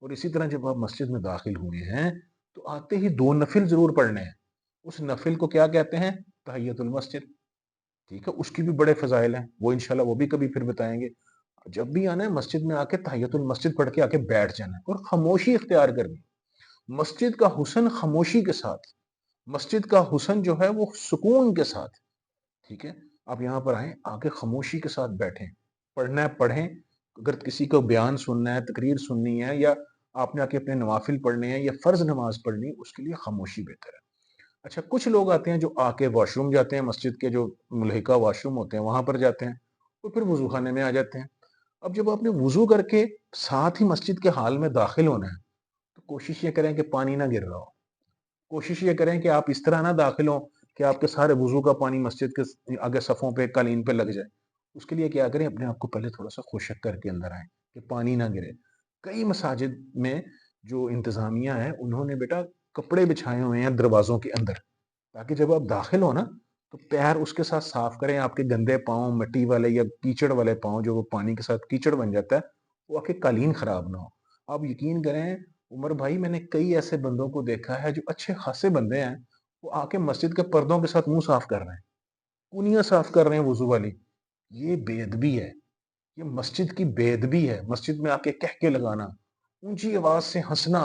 اور इसी तरह जब आप मस्जिद में दाखिल हुए हैं तो आते ही 2 नफिल ज़रूर पढ़ने हैं। उस नफिल को क्या कहते हैं? तहियतुल मस्जिद। ठीक है? उसकी भी बड़े फ़ज़ाइल हैं, वो इंशाल्लाह वो भी कभी फिर बताएँगे। जब भी आना है मस्जिद में आके तहियतुल मस्जिद पढ़ के आके बैठ जाना है और खामोशी इख्तियार करनी है। मस्जिद का हुस्न खामोशी के साथ, मस्जिद का हुस्न जो है वो सुकून के साथ, ठीक है? आप यहाँ पर आएँ, आके खामोशी के साथ बैठें, पढ़ना है पढ़ें, अगर किसी को बयान सुनना है, तकरीर सुननी है या आपने आके अपने नवाफ़िल पढ़ने हैं या फ़र्ज़ नमाज़ पढ़नी है, उसके लिए खामोशी बेहतर है। अच्छा, कुछ लोग आते हैं जो आके वॉशरूम जाते हैं, मस्जिद के जो मुल्हिका वॉशरूम होते हैं, वहाँ पर जाते हैं और फिर वज़ू खाने में आ जाते हैं। अब जब आपने वज़ू करके साथ ही मस्जिद के हॉल में दाखिल होना है, तो कोशिश ये करें कि पानी ना गिर रहा हो। कोशिश ये करें कि आप इस तरह ना दाखिल हों कि आपके सारे वज़ू का पानी मस्जिद के आगे सफ़ों पे, कालीन पे लग जाए। उसके लिए क्या करें, अपने आप को पहले थोड़ा-सा खुशक करके अंदर आएँ कि पानी ना गिरे। कई मसाजिद में जो इंतज़ामिया है, उन्होंने बेटा कपड़े बिछाए हुए हैं दरवाज़ों के अंदर, ताकि जब आप दाखिल हो ना, तो पैर उसके साथ साफ करें, आपके गंदे पाँव, मिट्टी वाले या कीचड़ वाले पाँव जो वो पानी के साथ कीचड़ बन जाता है, वो आपके कालीन खराब ना हो। आप यकीन करें उमर भाई, मैंने कई ऐसे बंदों को देखा है जो अच्छे खासे बंदे हैं, वो आके मस्जिद के पर्दों के साथ मुँह साफ कर रहे हैं, कूनियाँ साफ कर रहे हैं वज़ू वाली। ये बेअदबी है, ये मस्जिद की बेअदबी है। मस्जिद में आके कहके लगाना, ऊँची आवाज़ से हँसना,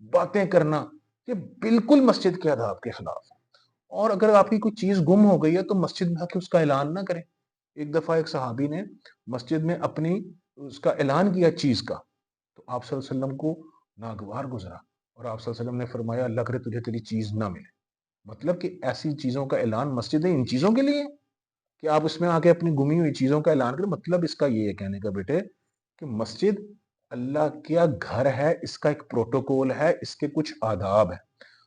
बातें करना, ये बिल्कुल मस्जिद के आदाब के खिलाफ है। और अगर आपकी कोई चीज़ गुम हो गई है तो मस्जिद में आके उसका ऐलान ना करें। एक दफ़ा एक सहाबी ने मस्जिद में अपनी उसका ऐलान किया चीज़ का, तो आप सल्लल्लाहु अलैहि वसल्लम को नागवार गुज़रा और आप सल्लल्लाहु अलैहि वसल्लम ने फरमाया, अल्लाह करे तुझे तेरी चीज़ ना मिले। मतलब कि ऐसी चीज़ों का ऐलान मस्जिदें इन चीज़ों के लिए है कि आप इसमें आके अपनी गुमी हुई चीज़ों का ऐलान करें। मतलब इसका ये है कहने का बेटे कि मस्जिद अल्लाह का घर है, इसका एक प्रोटोकॉल है, इसके कुछ आदाब है।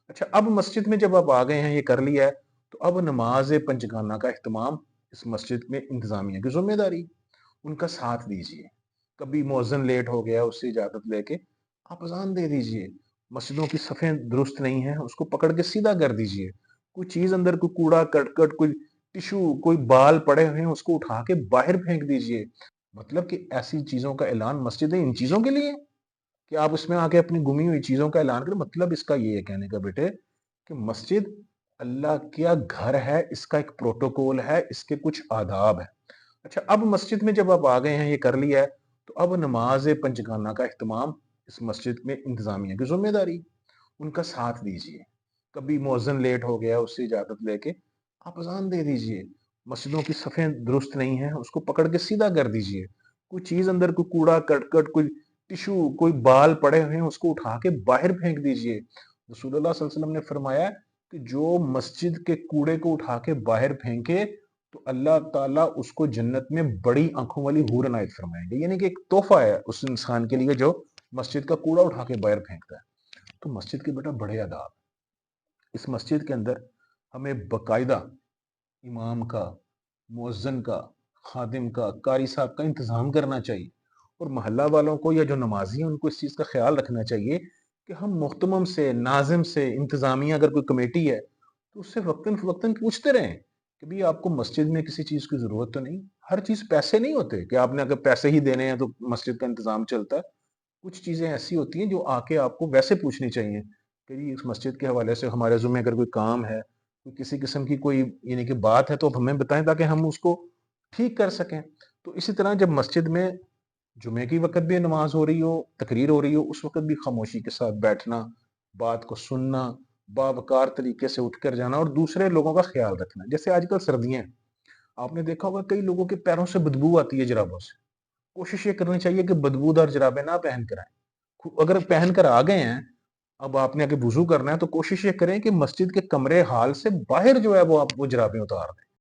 अच्छा, अब मस्जिद में जब आप आ गए हैं, ये कर लिया है, तो अब नमाज़ पंजगाना का इह्तिमाम इस मस्जिद में इंतज़ामिया की ज़िम्मेदारी, उनका साथ दीजिए। कभी मुअज़्ज़िन लेट हो गया, उससे इजाज़त लेके आप अज़ान दे दीजिए। मस्जिदों की सफ़ें दुरुस्त नहीं हैं, उसको पकड़ के सीधा कर दीजिए। कोई चीज़ अंदर, कोई कूड़ा करकट, कोई टिश्यू, कोई बाल पड़े हुए हैं, उसको उठा के बाहर फेंक दीजिए। मतलब कि ऐसी चीज़ों का ऐलान मस्जिदें इन चीज़ों के लिए है कि आप उसमें आके अपनी गुमी हुई चीज़ों का ऐलान करें। मतलब इसका ये है कहने का बेटे कि मस्जिद अल्लाह का घर है, इसका एक प्रोटोकॉल है, इसके कुछ आदाब है। अच्छा, अब मस्जिद में जब आप आ गए हैं, ये कर लिया है, तो अब नमाज़ पंजगाना का इह्तिमाम इस मस्जिद में इंतज़ामिया की ज़िम्मेदारी, उनका साथ दीजिए। कभी मुअज़्ज़िन लेट हो गया, उससे इजाज़त लेके आप अज़ान दे दीजिए। मस्जिदों की सफ़ें दुरुस्त नहीं हैं, उसको पकड़ के सीधा कर दीजिए। कोई चीज़ अंदर, कोई कूड़ा करकट, कोई टिश्यू, कोई बाल पड़े हुए हैं, उसको उठा के बाहर फेंक दीजिए। रसूलुल्लाह सल्लल्लाहु अलैहि वसल्लम ने फरमाया कि जो मस्जिद के कूड़े को उठा के बाहर फेंके, तो अल्लाह ताला उसको जन्नत में बड़ी आँखों वाली हूर इनायत फरमाएँगे। यानी कि एक तोहफ़ा है उस इंसान के लिए जो मस्जिद का कूड़ा उठा के बाहर फेंकता है। तो मस्जिद के बेटा बड़े आदाब, इस मस्जिद के अंदर हमें बाकायदा इमाम का, मुअज़्ज़िन का, खादिम का, कारी साहब का इंतज़ाम करना चाहिए और मोहल्ला वालों को या जो नमाज़ी हैं उनको इस चीज़ का ख़्याल रखना चाहिए कि हम मुहतमम से, नाज़िम से, इंतज़ामिया अगर कोई कमेटी है, तो उससे वक़्तन-फ़वक़्तन पूछते रहें कि भई आपको मस्जिद में किसी चीज़ की ज़रूरत तो नहीं? हर चीज़ पैसे नहीं होते कि आपने अगर पैसे ही देने हैं तो मस्जिद का इंतज़ाम चलता है। कुछ चीज़ें ऐसी होती हैं जो आके आपको वैसे पूछनी चाहिए कि जी इस मस्जिद के हवाले से हमारे ज़िम्मे अगर कोई काम है, कोई किसी किस्म की कोई यानी कि बात है तो आप हमें बताएँ ताकि हम उसको ठीक कर सकें। तो इसी तरह जब मस्जिद में जुमे की वक़्त भी नमाज़ हो रही हो, तकरीर हो रही हो, उस वक़्त भी खामोशी के साथ बैठना, बात को सुनना, बावकार तरीके से उठकर जाना और दूसरे लोगों का ख़्याल रखना। जैसे आजकल सर्दियाँ हैं, आपने देखा होगा कई लोगों के पैरों से बदबू आती है जुराबों से। कोशिश ये करनी चाहिए कि बदबूदार जुराबें ना पहन कर आएँ। अगर पहन कर आ गए हैं, अब आपने आगे वुज़ू करना है तो कोशिश ये करें कि मस्जिद के कमरे हॉल से बाहर जो है वो आप वो जुराबें उतार दें।